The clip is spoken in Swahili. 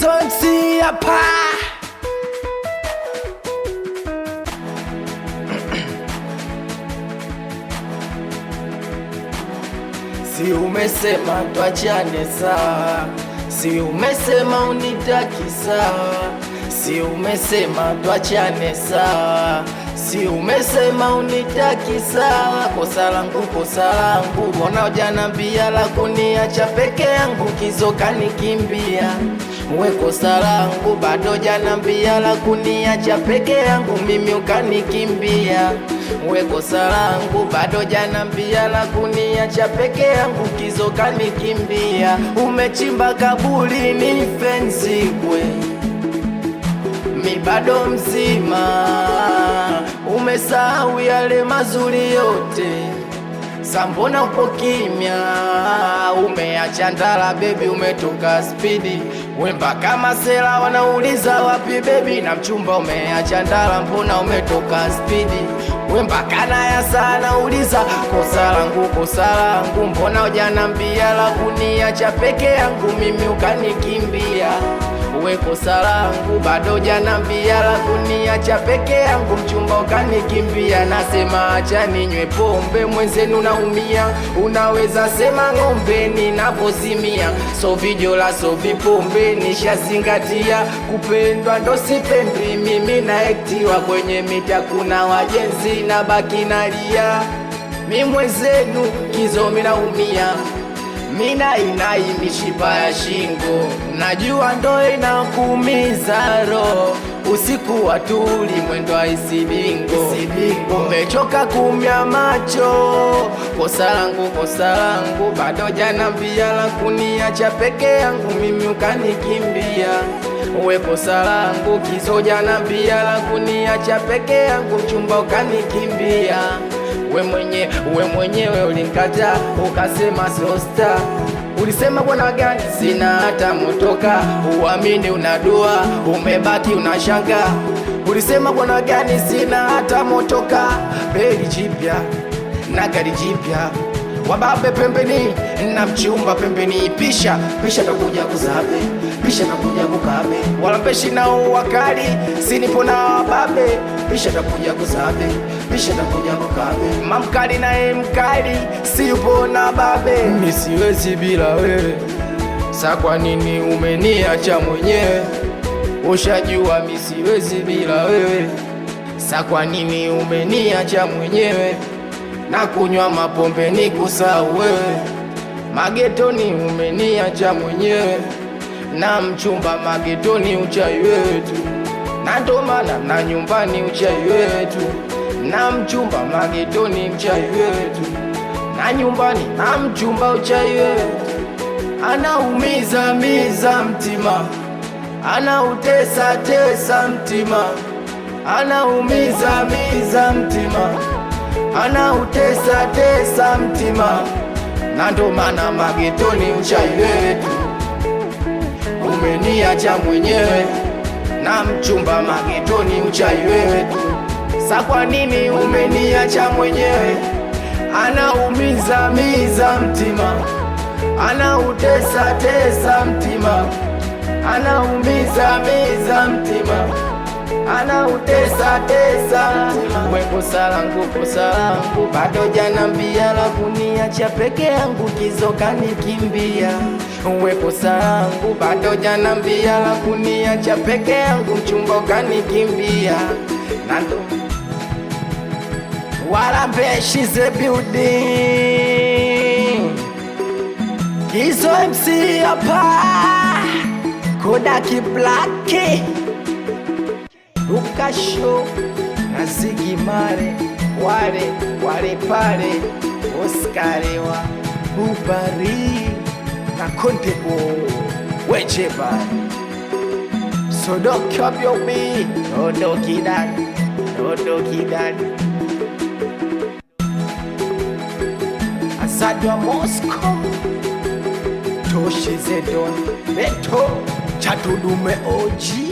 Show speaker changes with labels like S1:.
S1: Kizonsi hapa. Si umesema tuachane sawa, si umesema unitaki sawa, si umesema tuachane sawa, si umesema unitaki sawa. Kosa langu, mbona hujanambia la kuniacha peke yangu, kizoka nikimbia. We kosa langu, bado hujanambia la kuniacha peke yangu, mimi ukanikimbia. We kosa langu, bado hujanambia la kuniacha peke yangu, kizoka nikimbia. Umechimba kaburi nife nzikwe, mi bado mzima. Umesahau yale mazuri yote, sambona upo kimya? Umeacha ndala baby, umetoka spidi. Wemba kama sela wanauliza wapi baby, na mchumba umeacha ndala, mbona umetoka spidi? Wemba kana ya sana uliza kosa langu, mbona hujanambia la kuniacha peke yangu, mimi ukanikimbia. We kosa langu, bado hujanambia la kuniacha peke yangu, mchumba ukanikimbia. Nasema acha ninywe pombe, mwenzenu naumia. Unaweza sema ng'ombe ninapozimia, so vijola so vipombe nishazingatia. Kupendwa ndo sipendwi, mimi naektiwa kwenye mita, kuna wajenzi na baki nalia. Mi mwenzenu kizomi naumia, mina inai mishipa ya shingo, najua ndo inakuumiza roho. Usiku wa tuli mwendo wa isibingo, umechoka kumya macho. Kosa langu, bado hujanambia la kuniacha peke yangu, mimi ukanikimbia. We kosa langu, kizo hujanambia la kuniacha peke yangu, mchumba ukanikimbia. We mwenyewe ulinkata, ukasema so star. Ulisema bwana gani sina hata motoka, uamini unadua, umebaki unashanga. Ulisema bwana gani sina hata motoka, beli jipya na gari jipya, wababe pembeni na mchumba pembeni. Pisha takuja kuzabe, pisha takuja kukabe, wala mpeshi nao wakali, sinipo na wababe. Pisha takuja kuzabe, pisha takuja kukabe, mamkali nae mkali, si yupo na babe. Mimi siwezi bila wewe, sa kwa nini umeniacha mwenyewe? Ushajua mimi siwezi bila wewe, sa kwa nini umeniacha mwenyewe? Na kunywa mapombe ni kusahau wewe, magetoni umeniacha mwenyewe. Na mchumba magetoni uchai wewe tu, na ndo maana na nyumbani uchai wewe tu. Na mchumba magetoni uchai wewe tu, na nyumbani na mchumba uchai wewe tu. Anaumiza mtima, anautesa mtima, anaumiza mtima, anautesa mtima. Na ndo maana magetoni uchai wewe tu, umeniacha mwenyewe. Na mchumba magetoni uchai wewe tu, sa kwa nini umeniacha mwenyewe? Anaumiza mtima, anautesa mtima, anaumiza mtima, anautesa mtima. We kosa langu, bado hujanambia la kuniacha peke yangu, kizoka nikimbia. We kosa langu, bado hujanambia la kuniacha peke yangu, mchumba ukanikimbia. Nando Warambe, she's a building. Kizo MC hapa, Kodaki Black, Ukasho na Ziggy Marley, wale pale, Oscar wa Bubari na Kontebo Wecheba. Sodoki wabyobi, Odoki dad, Asadwa Moscow, Toshi Zedon, Beto Chatudume OG.